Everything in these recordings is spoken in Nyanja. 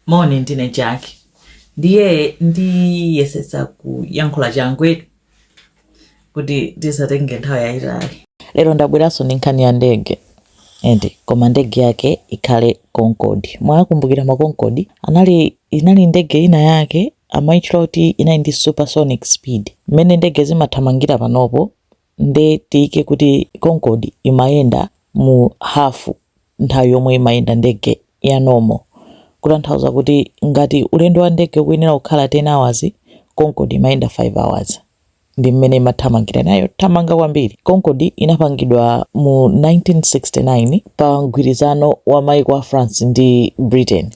Morning ndine Jackie. Ndiye ndiyesesa kuyankhula changwetu kuti tisatenge nthawi yayitali. Lero ndabweranso ndi nkhani ya ndege. Koma ndege yake ikhale Concorde. Mwakumbukira ma Concorde inali ndege ina yake amayitchula kuti inali ndi supersonic speed. Mmene ndege zimathamangira panopo nde tiyike kuti Concorde imayenda mu hafu nthawi yomwe imayenda ndege ya normal. Kutanthauza kuti ngati ulendo wa ndege ukuyenera kukhala 10 hours, Concorde imayenda 5 hours. Ndi mmene imathamangira nayo thamanga kwambiri. Concorde inapangidwa mu 1969 pa mgwirizano wa maiko a France ndi Britain.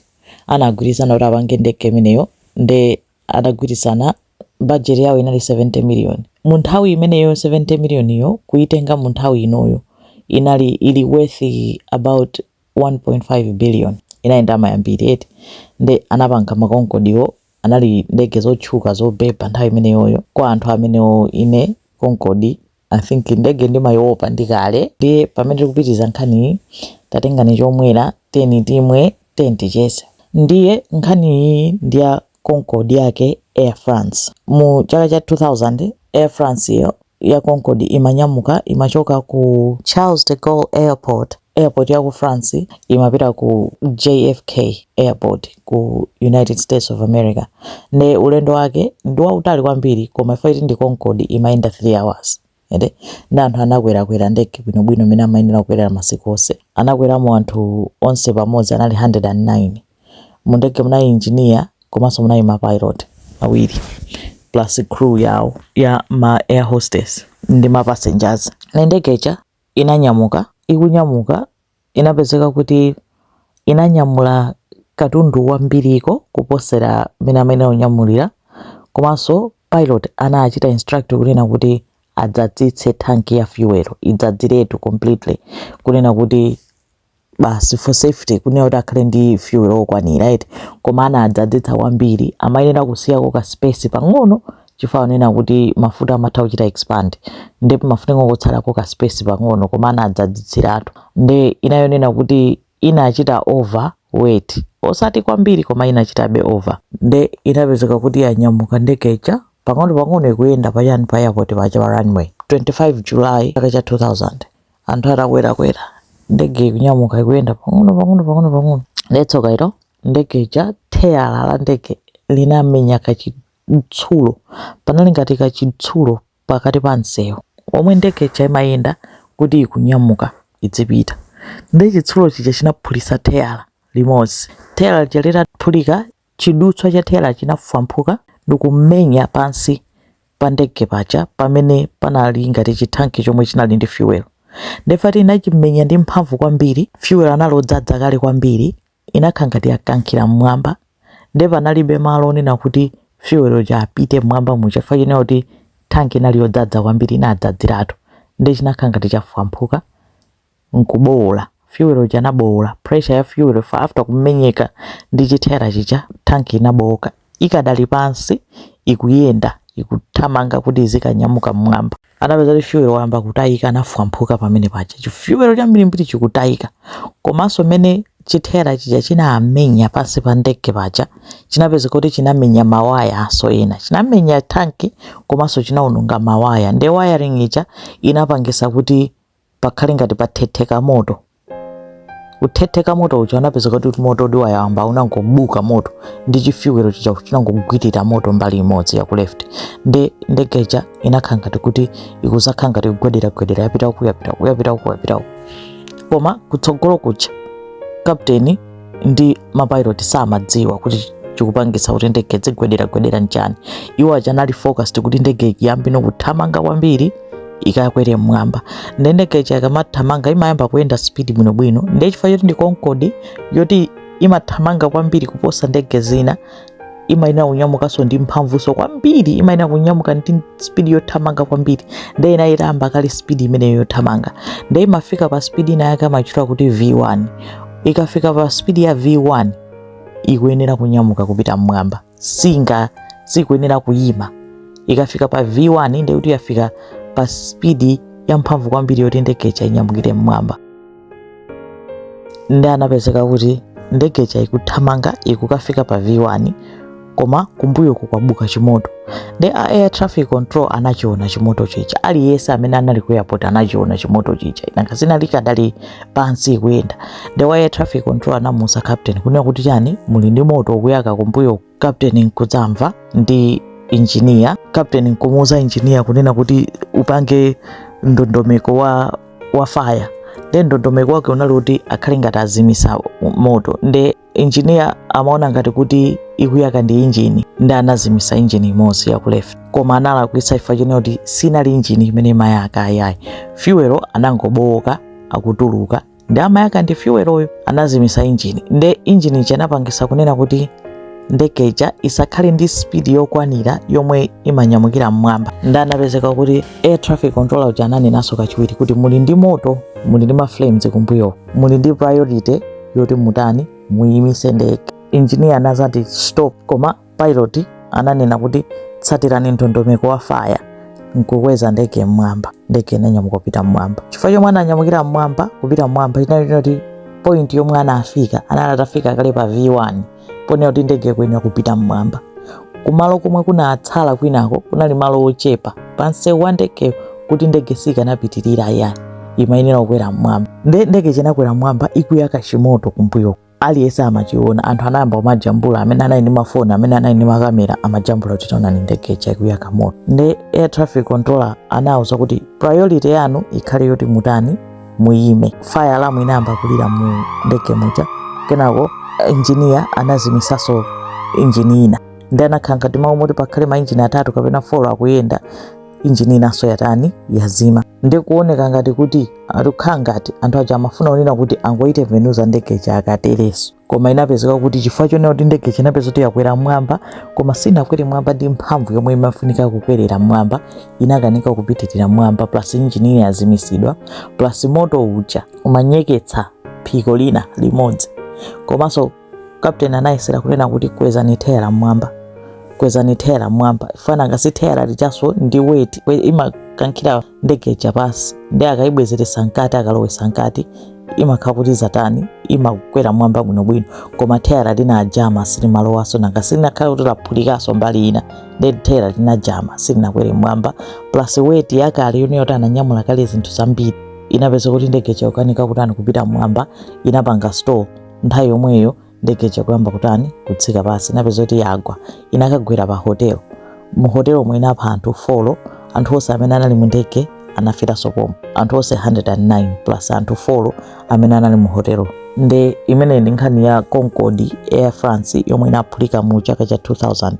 Anagwirizana kuti apange ndege imeneyo nde adagwirizana budget yawo inali 70 million. Mu nthawi imeneyo 70 million yo kuitenga mu nthawi inoyo ili worth about 1.5 billion. Inaenda mayambiri nde anapanga ma Concorde anali ndege zotchuka zobeba nthawi imeneyoyo. Kwa anthu amenewo ine Concorde I think ndege ndimayiopa ndikale. Ndiye pamene tikupitiriza nkhani tatengani chomwera 10 timwe 10 tichese. Ndiye nkhani ndi ya Concorde yake Air France. Mu chaka cha 2000 Air France ya Concorde imanyamuka imachoka ku Charles de Gaulle airport ya ku France imapita ku JFK airport ku United States of America. Ne ulendo wake ndi wautali kwambiri koma ifa ndi Concorde imayenda 3 hours. Na anthu anakwera ndege bwinobwino mene amayenera kukwera masiku onse. Anakweramo anthu onse pamodzi anali 109. Mu ndege munali engineer komanso munali ma pilot awiri plus crew yawo ya ma air hostess ndi ma passengers. Ne ndegecha ikunyamuka inapezeka kuti inanyamula katundu wambiriko kuposera mene amene onyamulira. Komanso pilot anachita instruct kunena kuti adzadzitse tanki ya fuel idzadziretu completely kunena kuti basi for safety kunena kuti akhale ndi fuel okwanira koma anadzadzitsa kwambiri amayenera kusiyako ka space pang'ono chifukwa nena kuti mafuta amatha kuchita expand ndipo mafuta ngokutsalako ka space pang'ono koma anadzadzitsiratu. Nde inayonena kuti inachita over weight osati kwambiri koma inachitabe over. Nde inapezeka kuti yanyamuka ndegecha pang'ono ikuyenda pachani pa airport pacha pa runway 25 July chaka cha 2000. Anthu atakwera ndege ikunyamuka ikuyenda pang'ono. Letsoka ilo ndegecha theyala la ndege linamenya kachitsulo panali ngati kachitsulo pakati pa msewu omwe ndegecha imayenda kuti ikunyamuka idzipita. Nde chitsulo chija chinaphulisa theyala limodzi. Theyala lija litaphulika chidutswa cha theyala chinafwampuka ndikumenya pansi pa ndege pacha pamene panali ngati chithanki chomwe chinali ndi fuel. Ndefati inachimenya ndi mphamvu kwambiri, fuel anali odzadza kale kwambiri, inakhala ngati yakankhira mmwamba. Nde panalibe malo onena kuti fuel uja apite mmwamba muchifukwa china kuti thanki inali yodzadza kwambiri inadzadziratu. Nde chinakhala ngati chafwampuka nkubowola. Fuel uja anabowola, pressure ya fuel after kumenyeka ndi chithera chicha thanki inabowoka. Ikadali pansi ikuyenda ikuthamanga kuti izikanyamuka mmwamba. Anapeza kuti fuel wayamba kutayika anafwampuka pamene pacha. Fuel chambirimbiri chikutayika. Komanso mene chithera chicha chinamenya pansi pa ndege pacha chinapezeka kuti chinamenya mawaya aso ena. Chinamenya thanki komanso chinawononga mawaya. Nde wiring icha inapangisa kuti pakhale ngati pathetheka moto. Kuthetheka moto uja anapezeka kuti moto ndi wayamba unangobuka moto ndi chifuel chicha chinangogwirira moto mbali imodzi ya ku left. Nde ndegecha inakhala ngati kuti ikuzakhala ngati kugwedera yapita uku. Koma kutsogolo kucha captain ndi mapilot samadziwa kuti chikupangisa kuti ndege zigwedera njani. Iwo aja anali focused kuti ndege iyambe nokuthamanga kwambiri ikakwere mmwamba. Nde ndegecha ikamathamanga imayamba kuyenda speed bwinobwino. Nde chifukwa choti ndi Concorde yoti imathamanga kwambiri kuposa ndege zina imayina kunyamukanso ndi mphamvuso kwambiri, imayina kunyamuka ndi speed yothamanga kwambiri. Nde inayiramba kale speed imeneyo yothamanga. Nde imafika pa speed ina yake amachitwa kuti V1. Ikafika pa speed ya V1 ikuyenera kunyamuka kupita mmwamba, sikuyenera kuyima. Ikafika pa V1 nde kuti yafika pa speed ya mphamvu kwambiri yoti ndegecha inyamukire mmwamba. Nde anapezeka kuti ndege ikuthamanga ikukafika pa V1 koma kumbuyo kwabuka chimoto. Ndi air traffic control anachiona chimoto chicha, aliyense amene anali ku airport anachiona chimoto chicha, nakasina likadali pansi kuyenda. Ndi air traffic control anamusa captain kunena kuti chani muli ndi moto ukuyaka kumbuyo. Captain nkudzamva ndi engineer, captain nkumuza engineer kunena kuti upange ndondomeko wa fire. Ndi ndondomeko wake unali kuti akhale ngati azimisa moto. Ndi engineer amaona ngati kuti ikuyaka ndi engine, ndi anazimisa engine imodzi ya ku left, koma analakwitsa chifukwa chene kuti sinali engine imene imayaka ayayi. Fuel anangobowoka akutuluka, ndi amayaka ndi fuel oyo anazimisa engine. Ndi engine chanapangisa kunena kuti ndege isakhale ndi speed yokwanira yomwe imanyamukira mmwamba. Ndi anapezeka kuti air traffic controller uja ananenaso kachiwiri kuti muli ndi moto, muli ndi flames kumbuyo, muli ndi priority yoti mutani muyimise ndege. Engineer anazati stop, koma pilot ananena kuti tsatirani ndondomeko wa fire, nkukweza ndege mmwamba. Ndege inanyamuka kupita mmwamba. Chifukwa chomwe ananyamukira mmwamba kupita mmwamba inali kuti point yomwe anafika atafika kale pa V1 pone kuti ndege kwene kupita mmwamba. Kumalo komwe kunatsala kwinako kunali malo ochepa pansi wa ndege kuti ndege sikanapitirira ayayi, imayenera kukwera mmwamba. Ndege chinakwera mmwamba ikuyaka chimoto kumbuyo. Aliyense amachiona, anthu anayamba kumajambula, amene anali ndi mafoni, amene anali ndi makamera amajambula kuti taona ni ndege ikuyaka moto. Ndi air traffic controller anawuza kuti priority yanu ikhale yoti mutani muyime. Fire alarm inayamba kulira mu ndege muja, kenako engineer anazimisaso engine ina. Ndi anakhala ngati mawu moti pakhale ma engine atatu kapena 4 akuyenda, engine inaso yatani yazima. Ndi kuoneka ngati kuti atukhala ngati anthu aja amafuna kunena kuti angoite mvenu za ndege akatereso, koma inapezeka kuti chifukwa chonena kuti ndege inapeza kuti yakwera mmwamba koma sinakwere mmwamba ndi mphamvu yomwe imafunika kukwerera mmwamba, inakanika kupitirira mmwamba, plus engine yazimisidwa, plus moto uja umanyeketsa phiko lina limodzi. Komanso captain anayesera kunena kuti kwezani tera mmwamba, kwezani tera mmwamba. Fana ngasi tera lichaso ndi weight imakankhira ndege pasi, ndi akaibwezeresa nkati akalowesa nkati imakhala kuti zatani imakwera mmwamba bwinobwino, koma tera linajama silimalowaso nangasinakhala kuti laphulikaso mbali ina, ndi tera linajama silinakwere mmwamba. Plus weight yakale yone yoti ananyamula kale zinthu zambiri, inapeza kuti ndege yokanika kutani kupita mmwamba, inapanga store. Nthawi yomweyo ndege kuyamba kutani kutsika pasi, inapeza kuti yagwa, inakagwera pa hotel. Mu hotel omwe inapha anthu 4, anthu onse amene anali mu ndege anafira sokomo, anthu onse 109 plus anthu 4 amene anali mu hotel. Ndi imene ndi nkhani ya Concorde Air France yomwe inaphulika mu chaka cha 2000.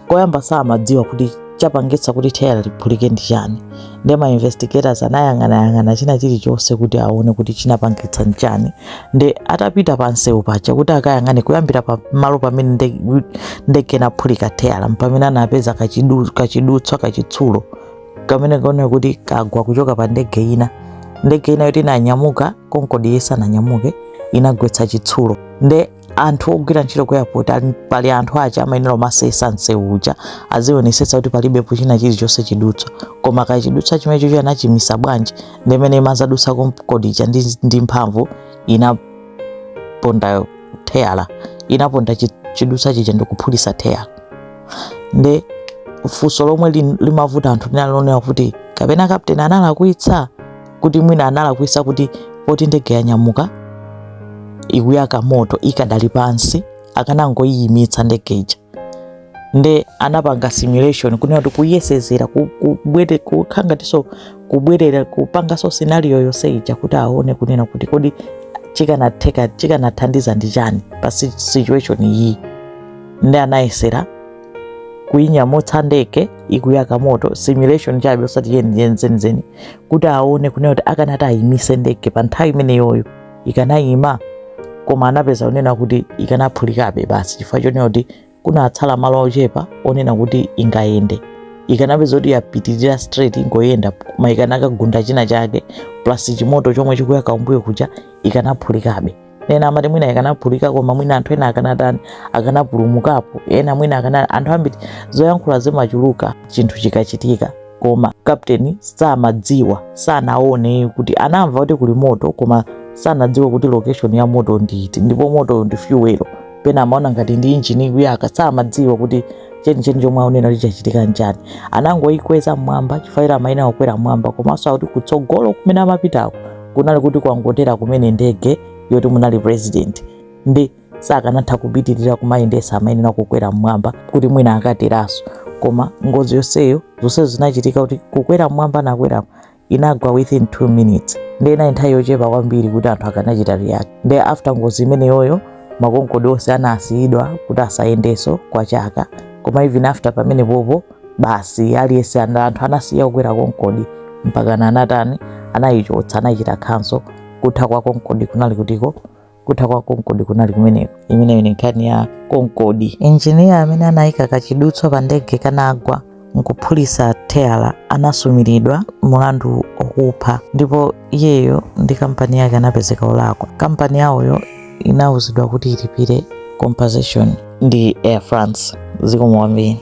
Koyamba samadziwa kuti chapangitsa kuti tera liphulike ndi chani. Ndi ma investigators anayang'ana china chilichonse kuti aone kuti chinapangitsa nchani. Ndi atapita pansewu pacha kuti akayang'ane kuyambira pa malo pamene ndege inaphulika tera pamene anapeza kachidutswa kachitsulo kamene kaone kuti kagwa kuchoka pa ndege ina. Ndege ina yoti inanyamuka, Concorde yesa ananyamuke, inagwetsa chitsulo. Ndi anthu ogwira ntchito ku airport pali anthu acha amayenera masesa nsewu uja azionesesa kuti palibepo china chilichonse chidutswa, koma kachidutswa chimenecho anachimisa bwanji. Ndi imene imazadutsa Concorde ija ndi mphamvu inaponda tera, inaponda chidutswa chija ndikuphulisa tera. Ndi funso lomwe limavuta anthu linalonera kuti kapena captain analakwitsa, kuti mwina analakwitsa kuti poti ndege yanyamuka ikuyaka moto ikadali pansi akanangoyimitsa ndege ija. Ndi anapanga simulation kunena kuti kuyesezera kukhangatiso kubwerera kupangaso scenario yonse ija kuti aone kunena kuti kodi chikanathandiza ndi chani pa situation iyi. Ndi anayesera kuyinyamutsa ndege ikuyaka moto, simulation chabe osati yenizeni, kuti aone kunena kuti akanati ayimise ndege pa nthawi imeneyoyo ikanayima, koma anapeza kunena kuti ikanaphulikabe basi chifukwa chonena kuti kunatsala malo ochepa onena kuti ingayende. Ikanapeza kuti yapitirira straight ingoyenda, koma ikanakagunda china chake plus chimoto chomwe chikuyaka kumbuyo kuja ikanaphulikabe. Ena amati mwina ikanaphulika koma mwina anthu ena akanapulumukapo, ena mwina anthu ambiri zoyankhula zimachuluka chinthu chikachitika, koma captain samadziwa, sanaone kuti anamva kuti kuli moto koma sanadziwe kuti location ya moto nditi ndipo moto ndi fuel pena amaona ngati ndi engine kuyaka samadziwa kuti chenicheni chomwe aonena chichachitika njani anangoyikweza mmwamba chifaira amaina okwera mmwamba komanso akuti kutsogolo kumene amapitako kunali kuti kwangotera kumene ndege yoti munali president ndi sakanatha kupitirira kumayendesa amayenera kukwera mmwamba kuti mwina akateraso koma ngozi yonseyo zonse zinachitika kuti kukwera mmwamba nakwera inagwa within 2 minutes ndi ina nthawi yochepa kwambiri kuti anthu akanachita react ndi after ngozi imeneyoyo makonkodi onse anasiyidwa kuti asayendeso kwa chaka koma even after pamene popo basi aliyense anthu anasiya kukwera konkodi mpaka anatani anayichotsa anachita khanso kutha kwa konkodi kunali kutiko kutha kwa konkodi kunali kumeneko imeneyo ni nkhani ya konkodi. Engineer amene anayika kachidutswa pa ndege kanagwa nkuphulisa teyala anasumiridwa mulandu okupha ndipo iyeyo ndi kampani yake anapezeka olakwa. Kampani yawoyo inauzidwa kuti ilipire compensation ndi Air France zikomo kwambiri.